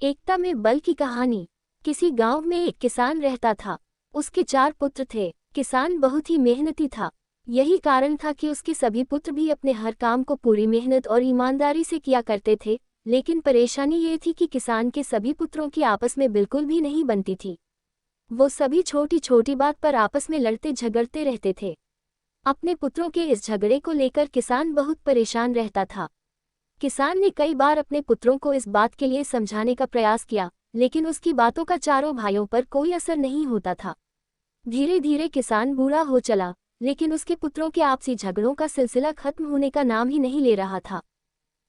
एकता में बल की कहानी। किसी गांव में एक किसान रहता था। उसके 4 पुत्र थे। किसान बहुत ही मेहनती था। यही कारण था कि उसके सभी पुत्र भी अपने हर काम को पूरी मेहनत और ईमानदारी से किया करते थे। लेकिन परेशानी ये थी कि किसान के सभी पुत्रों की आपस में बिल्कुल भी नहीं बनती थी। वो सभी छोटी छोटी बात पर आपस में लड़ते झगड़ते रहते थे। अपने पुत्रों के इस झगड़े को लेकर किसान बहुत परेशान रहता था। किसान ने कई बार अपने पुत्रों को इस बात के लिए समझाने का प्रयास किया, लेकिन उसकी बातों का चारों भाइयों पर कोई असर नहीं होता था। धीरे धीरे किसान बूढ़ा हो चला, लेकिन उसके पुत्रों के आपसी झगड़ों का सिलसिला खत्म होने का नाम ही नहीं ले रहा था।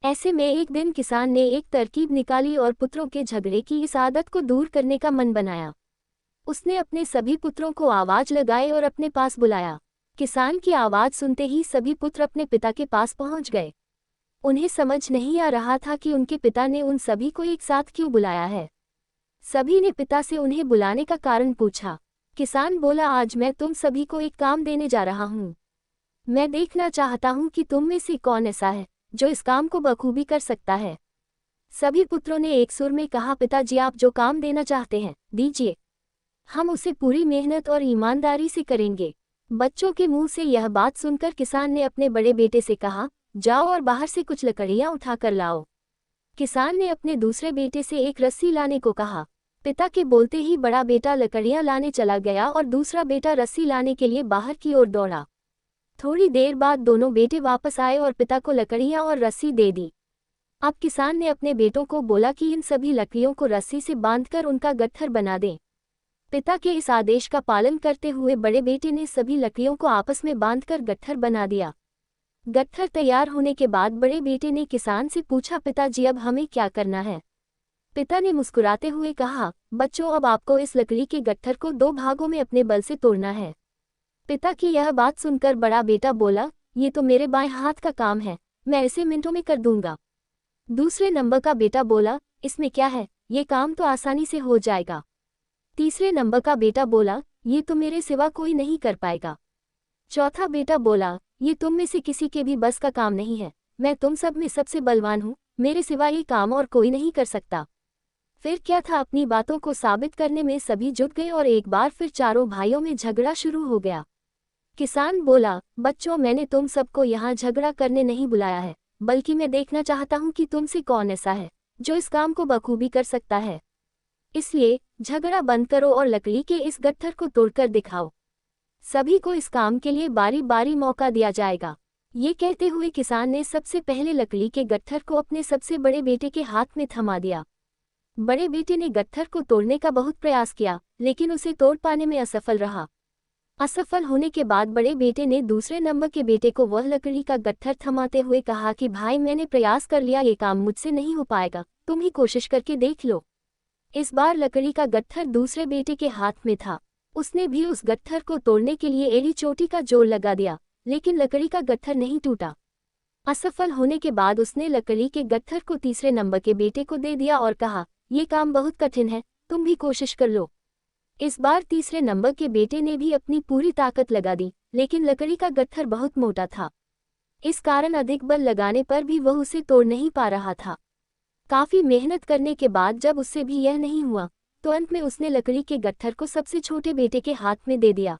ऐसे में एक दिन किसान ने एक तरकीब निकाली और पुत्रों के झगड़े की इस आदत को दूर करने का मन बनाया। उसने अपने सभी पुत्रों को आवाज लगाई और अपने पास बुलाया। किसान की आवाज सुनते ही सभी पुत्र अपने पिता के पास पहुंच गए। उन्हें समझ नहीं आ रहा था कि उनके पिता ने उन सभी को एक साथ क्यों बुलाया है। सभी ने पिता से उन्हें बुलाने का कारण पूछा। किसान बोला, आज मैं तुम सभी को एक काम देने जा रहा हूँ। मैं देखना चाहता हूँ कि तुम में से कौन ऐसा है जो इस काम को बखूबी कर सकता है। सभी पुत्रों ने एक सुर में कहा, पिताजी आप जो काम देना चाहते हैं दीजिए, हम उसे पूरी मेहनत और ईमानदारी से करेंगे। बच्चों के मुंह से यह बात सुनकर किसान ने अपने बड़े बेटे से कहा, जाओ और बाहर से कुछ लकड़ियां उठा कर लाओ। किसान ने अपने दूसरे बेटे से एक रस्सी लाने को कहा। पिता के बोलते ही बड़ा बेटा लकड़ियां लाने चला गया और दूसरा बेटा रस्सी लाने के लिए बाहर की ओर दौड़ा। थोड़ी देर बाद दोनों बेटे वापस आए और पिता को लकड़ियां और रस्सी दे दी। अब किसान ने अपने बेटों को बोला कि इन सभी लकड़ियों को रस्सी से बांधकर उनका गट्ठर बना दें। पिता के इस आदेश का पालन करते हुए बड़े बेटे ने सभी लकड़ियों को आपस में बांधकर गट्ठर बना दिया। गट्ठर तैयार होने के बाद बड़े बेटे ने किसान से पूछा, पिताजी अब हमें क्या करना है। पिता ने मुस्कुराते हुए कहा, बच्चों अब आपको इस लकड़ी के गट्ठर को 2 भागों में अपने बल से तोड़ना है। पिता की यह बात सुनकर बड़ा बेटा बोला, ये तो मेरे बाएं हाथ का काम है, मैं इसे मिनटों में कर दूंगा। दूसरे नंबर का बेटा बोला, इसमें क्या है, ये काम तो आसानी से हो जाएगा। तीसरे नंबर का बेटा बोला, ये तो मेरे सिवा कोई नहीं कर पाएगा। चौथा बेटा बोला, ये तुम में से किसी के भी बस का काम नहीं है, मैं तुम सब में सबसे बलवान हूँ, मेरे सिवा ये काम और कोई नहीं कर सकता। फिर क्या था, अपनी बातों को साबित करने में सभी जुट गए और एक बार फिर चारों भाइयों में झगड़ा शुरू हो गया। किसान बोला, बच्चों मैंने तुम सबको यहाँ झगड़ा करने नहीं बुलाया है, बल्कि मैं देखना चाहता हूँ कि तुमसे कौन ऐसा है जो इस काम को बखूबी कर सकता है। इसलिए झगड़ा बंद करो और लकड़ी के इस गट्ठर को तोड़कर दिखाओ। सभी को इस काम के लिए बारी बारी मौका दिया जाएगा। ये कहते हुए किसान ने सबसे पहले लकड़ी के गट्ठर को अपने सबसे बड़े बेटे के हाथ में थमा दिया। बड़े बेटे ने गट्ठर को तोड़ने का बहुत प्रयास किया, लेकिन उसे तोड़ पाने में असफल रहा। असफल होने के बाद बड़े बेटे ने दूसरे नंबर के बेटे को वह लकड़ी का गट्ठर थमाते हुए कहा कि भाई मैंने प्रयास कर लिया, ये काम मुझसे नहीं हो पाएगा, तुम ही कोशिश करके देख लो। इस बार लकड़ी का गट्ठर दूसरे बेटे के हाथ में था। उसने भी उस गट्ठर को तोड़ने के लिए एड़ी चोटी का जोर लगा दिया, लेकिन लकड़ी का गट्ठर नहीं टूटा। असफल होने के बाद उसने लकड़ी के गट्ठर को तीसरे नंबर के बेटे को दे दिया और कहा, ये काम बहुत कठिन है, तुम भी कोशिश कर लो। इस बार तीसरे नंबर के बेटे ने भी अपनी पूरी ताकत लगा दी, लेकिन लकड़ी का गट्ठर बहुत मोटा था। इस कारण अधिक बल लगाने पर भी वह उसे तोड़ नहीं पा रहा था। काफी मेहनत करने के बाद जब उससे भी यह नहीं हुआ, तो अंत में उसने लकड़ी के गट्ठर को सबसे छोटे बेटे के हाथ में दे दिया।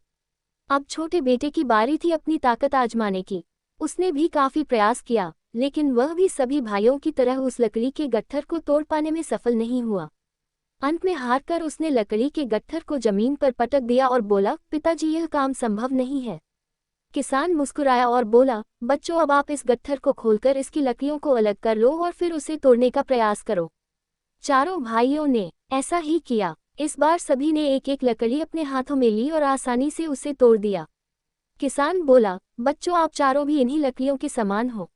अब छोटे बेटे की बारी थी अपनी ताकत आजमाने की। उसने भी काफी प्रयास किया, लेकिन वह भी सभी भाइयों की तरह उस लकड़ी के गट्ठर को तोड़ पाने में सफल नहीं हुआ। अंत में हारकर उसने लकड़ी के गट्ठर को जमीन पर पटक दिया और बोला, पिताजी यह काम संभव नहीं है। किसान मुस्कुराया और बोला, बच्चों अब आप इस गट्ठर को खोलकर इसकी लकड़ियों को अलग कर लो और फिर उसे तोड़ने का प्रयास करो। चारों भाइयों ने ऐसा ही किया। इस बार सभी ने एक एक लकड़ी अपने हाथों में ली और आसानी से उसे तोड़ दिया। किसान बोला, बच्चों आप चारों भी इन्हीं लकड़ियों के समान हो।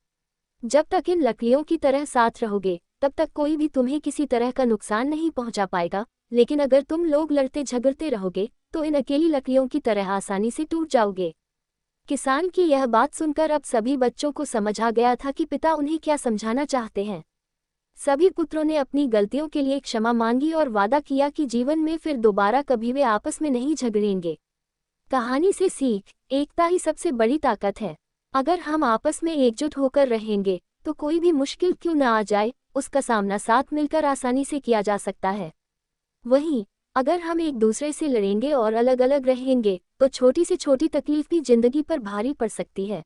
जब तक इन लकड़ियों की तरह साथ रहोगे, तब तक कोई भी तुम्हें किसी तरह का नुकसान नहीं पहुंचा पाएगा, लेकिन अगर तुम लोग लड़ते झगड़ते रहोगे तो इन अकेली लकड़ियों की तरह आसानी से टूट जाओगे। किसान की यह बात सुनकर अब सभी बच्चों को समझ आ गया था कि पिता उन्हें क्या समझाना चाहते हैं। सभी पुत्रों ने अपनी गलतियों के लिए क्षमा मांगी और वादा किया कि जीवन में फिर दोबारा कभी वे आपस में नहीं झगड़ेंगे। कहानी से सीख, एकता ही सबसे बड़ी ताकत है। अगर हम आपस में एकजुट होकर रहेंगे तो कोई भी मुश्किल क्यों न आ जाए, उसका सामना साथ मिलकर आसानी से किया जा सकता है। वहीं अगर हम एक दूसरे से लड़ेंगे और अलग अलग रहेंगे तो छोटी से छोटी तकलीफ भी जिंदगी पर भारी पड़ सकती है।